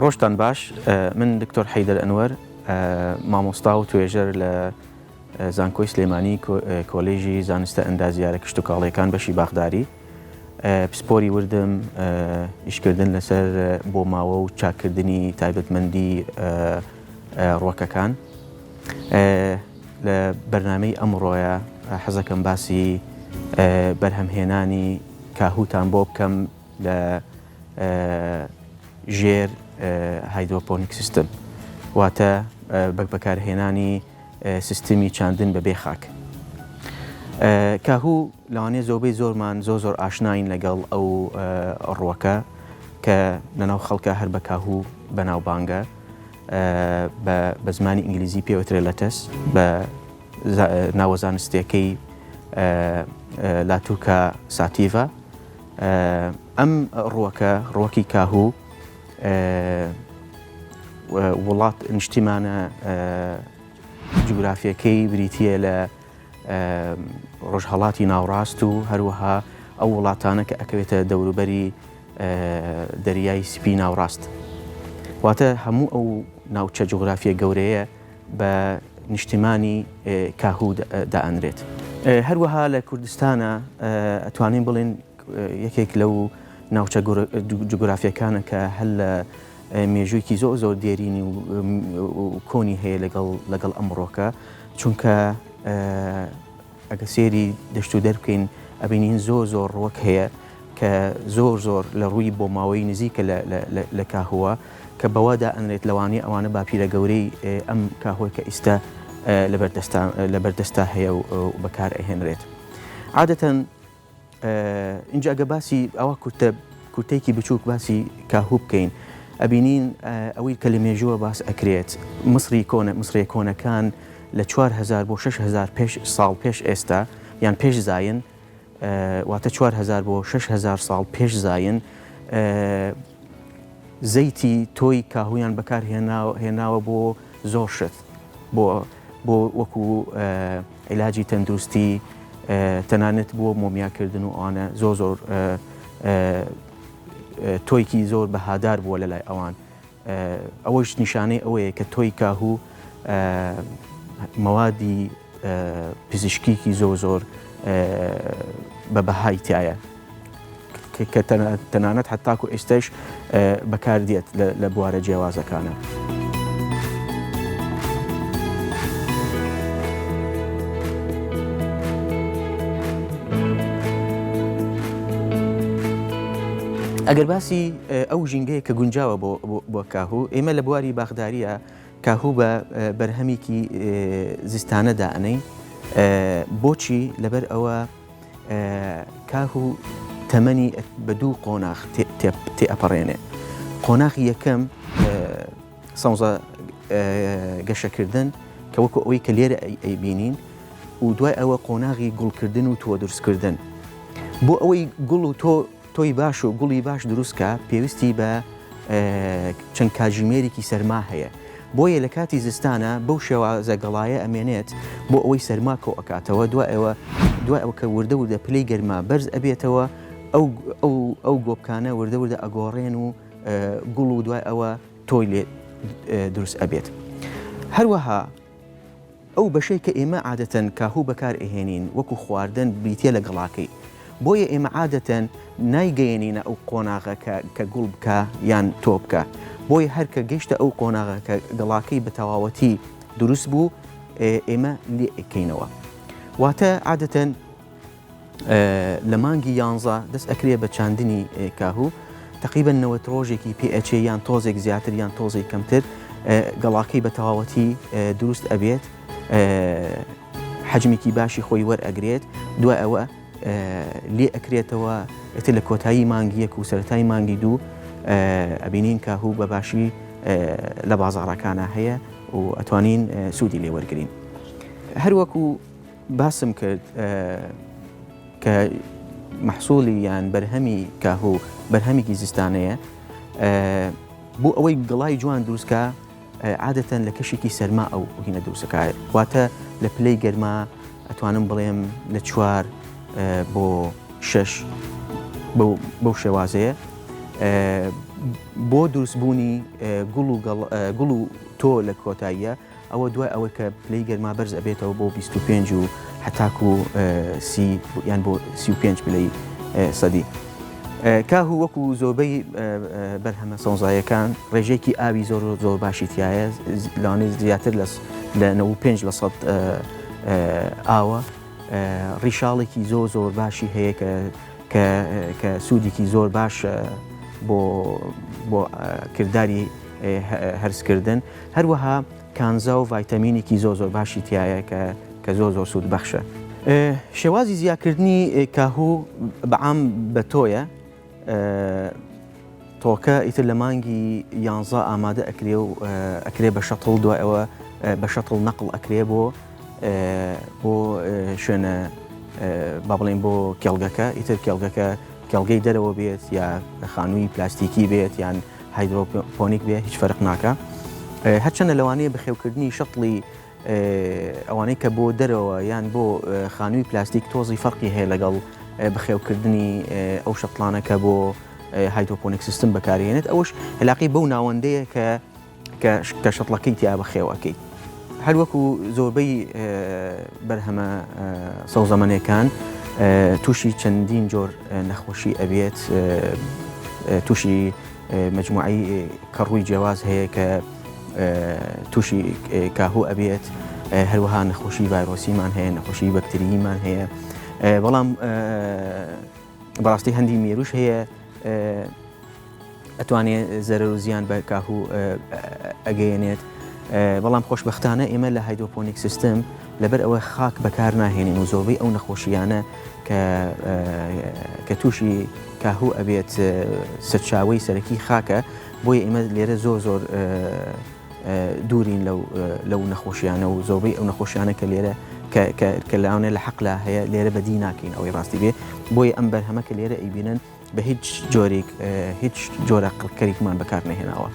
ڕۆژتان باش من دکتۆر حەیدەر ئەنوەر مامۆستا و توێژەر لە زانکۆی سلێمانی کۆلێژی زانستە ئەندازیارە کشت و کاڵیەکان بەشی باغداری پسپۆری وردم ئیشکردن لەسەر بۆ ماوە و چاکردنی تایبەتمەندی ڕووەکەکان لە بەرنامەی ئەمڕۆیە حەزەکەم باسی بەرهەمهێنانی کاهوتان بۆ بکەم لە ژێر هایدرۆپۆنیک سیستم واتە بەکارهێنانی سیستمی چاندن بەبێ خاک. کاهوو لەوانەیە زۆربەی زۆرمان زۆر ئاشناین لەگەڵ ئەو ڕووەکە کە لەناو خەڵکە هەر بە کاهوو بەناوبانگە بە زمانی ئینگلیزی پێوترێ لەتەس بە ناوەزانستیەکەی لاتوکا ساتیڤە. ئەم ڕووەکی کاهوو وڵات نیشتیمانە جوگرافیەکەی بریتیە لە ڕۆژهەڵاتی ناوڕاست و هەروەها ئەو وڵاتانە کە ئەکەوێتە دەوروبەری دەریای سپی ناوڕاست. واتە هەموو ئەو ناوچە جوغرافیە گەورەیە بە نیشتیمانی کاهوو دائەنرێت. هەروەها لە کوردستانە ئەتوانین بڵێن یەکێک لەو ناوچە جوگرافیەکانە کە هەل لە مێژوویکی زۆر دێرینی و کۆنی هەیە لەگەڵ ئەمڕۆکە، چونکە ئەگە سێری دەشت و دەربکەین ئەبینین زۆر ڕووەک هەیە کە زۆر لە ڕووی بۆ ماوەی نزیکە لە کاهووە کە بەوادا ئەنرێت لەوانەیە ئەوانە باپیرە گەورەی ئەم کاهوەی کە ئیستا لەبەردەستا هەیە و بەکار ئەهێنرێت. عادەتەن اینجا ئەگە باسی ئەوە کورتەیەکی بچووک باسی کاهوو بکەین ئەبینین ئەوەی کە لە مێژووە باس ئەکرێت مصری کۆنەکان لە 4000 بۆ 6000 ساڵ پێش ئێستا یان پێش زاین واتە 4000 بۆ 6000 ساڵ پێش زاین زەیتی تۆی کاهویان بەکار هێناوە بۆ زۆر شت بۆ وەکو عیلاجی تەندروستی تەنانەت بۆ مۆمیاکردن و ئەوانە زۆر تۆیکی زۆر بەهادار بووە لەلای ئەوان. ئەوەش نیشانەی ئەوەیە کە تۆی کاهوو مەوادی پزیشکیکی زۆر بە بەهای تایە کە تەنانەت حتاکو ئێستش بەکاردێت لە بوارە جیاوازەکانە. ئەگەر باسی ئەو ژینگەیە کە گونجاوە بۆ کاهوو، ئێمە لە بواری باغداریە کاهوو بە بەرهەمێکی زستانە دائەنەین. بۆچی؟ لەبەر ئەوە کاهوو تەمەنی بە دوو قۆناغ تێئەپەڕێنێ. قۆناغی یەکەم سەوزە گەشەکردن کە وەکو ئەوەی کە لێرە ئەیبینین و دوای ئەوە قۆناغی گوڵکردن و تۆ دروستکردن. بۆ ئەوەی گوڵ و تۆی باش و گوڵی باش دروستکە پێویستی بە چەند کاتژمێرێکی سەرما هەیە. بۆیە لە کاتی زستانە بەو شێوازە گەڵایە ئەمێنێت بۆ ئەوەی سەرما کۆ ئەکاتەوە، دوای ئەوە کە وردە پلەی گەرما بەرز ئەبێتەوە ئەو گۆبکانە وردە ئەگۆڕێن و گوڵ و دوای ئەوە تۆی لێ دروست ئەبێت. هەروەها ئەو بەشەی کە ئێمە عادەتەن کاهوو بەکار ئەهێنین وەکو خواردن بریتە لە گەڵاکەی، بۆیە ئێمە عادەتەن نایگەیەنینە ئەو قۆناغە کە گوڵ بکە یان تۆ بکە. بۆیە هەر کە گەیشتە ئەو قۆناغە کە گەڵاکەی بە تەواوەتی دروست بوو ئێمە لێ ئەکەینەوە. واتە عادەتەن لە مانگی 11 دەست ئەکرێ بە چاندنی کاهوو تقریبەن 90 ڕۆژێکی پێئەچێ یان تۆزێک زیاتر یان تۆزێک کەمتر گەڵاکەی بە تەواوەتی دروست ئەبێت، حەجمێکی باشی خۆی وەرئەگرێت، دوای ئەوە لێ ئەکرێتەوە ئێتر لە کۆتایی مانگی 1 و سەرەتای مانگی 2 ئەبینین کاهوو بە باشی لە بازاڕەکانە هەیە و ئەتوانین سوودی لێ وەرگرین. هەروەکو باسم کرد کە مەحسوڵی یان بەرهەمی کاهوو بەرهەمێکی زستانەیە بۆ ئەوەی گەڵای جوان دروستکە عادەتەن لە کەشێکی سەرما ئەو هینە دروستەکە، واتە لە پلەی گەرما ئەتوانم بڵێم لە 4 بۆ 6 بەو شێوازەیە بۆ دروستبوونی گوڵ و تۆ لە کۆتاییە ئەوە دوای ئەوەی کە پلەی گەرما بەرز ئەبێتەوە بۆ 25 و حتاکو یان بۆ 35 پلەی سەدی. کاهوو وەکو زۆربەی بەرهەمە سەوزاییەکان ڕێژەیەکی ئاوی زۆر باشی تایە، لەوانەیە زیاتر لە 95 لە سەد ئاوە، ڕیشاڵێکی زۆر باشی هەیە کە سوودێکی زۆر باش بۆ کردداری هەرسکردن، هەروەها کانزا و ڤایتەمینێکی زۆر باشی تایە کە زۆر سوود بەخشە. شێوازی زیادکردنی کاهوو بەعام بە تۆیە، تۆکە ئیتر لە مانگی 11 ئامادە ئەکرێ و ئەکرێ بە شەتڵ، دوای ئەوە بە شەتڵ نەقڵ ئەکرێ بۆ شوێنە با بڵێن بۆ کێڵگەکە، ئیتر کێڵگەی دەرەوە بێت یا خانووی پلاستیکی بێت یان هایدرۆپۆنیک بێت، هیچ فەرق ناکە. هەرچەندە لەوانەیە بەخێوکردنی شەتڵی ئەوانەی کە بۆ دەرەوە یان بۆ خانووی پلاستیک تۆزی فەرقی هەیە لەگەڵ بەخێوکردنی ئەو شەتڵانە کە بۆ هایدرۆپۆنیک سیستم بەکارهێنێت، ئەوش هەلاقی بەو ناوەندەیە کە شەتڵەکەی تیا بەخێوەکەی. هەروەکو زۆربەی بەرهەمە سەوزەمەنیەکان تووشی چەندین جۆر نەخۆشی ئەبێت، تووشی مەجموعەی کەڕووی جیاواز هەیە کە تووشی کاهوو ئەبێت، هەروەها نەخۆشی ڤایرۆسیمان هەیە، نەخۆشی بەکترییمان هەیە، بەڵام بەڕاستی هەندی مێروش هەیە ئەتوانێت زەرەر و زیان بە کاهوو ئەگەیەنێت. بەڵام خۆشبەختانە ئێمە لە هایدرۆپۆنیک سیستم لەبەر ئەوە خاک بەکار ناهێنین و زۆربەی ئەو نەخۆشیانە کە تووشی کاهوو ئەبێت سەرچاوەی سەرەکی خاکە، بۆیە ئێمە لێرە زۆر دوورین لەو نەخۆشیانە و زۆربەی ئەو نەخۆشیانە کە لێرە کە لاونێ لە حەقلا هەیە لێرە بەدی ناکەین ئەوەی ڕاستی بێ، بۆیە ئەم بەرهەمە کە لێرە ئەیبینن بە هیچ جۆرێک هیچ جۆرە قەریکمان بەکار نەهێناوە.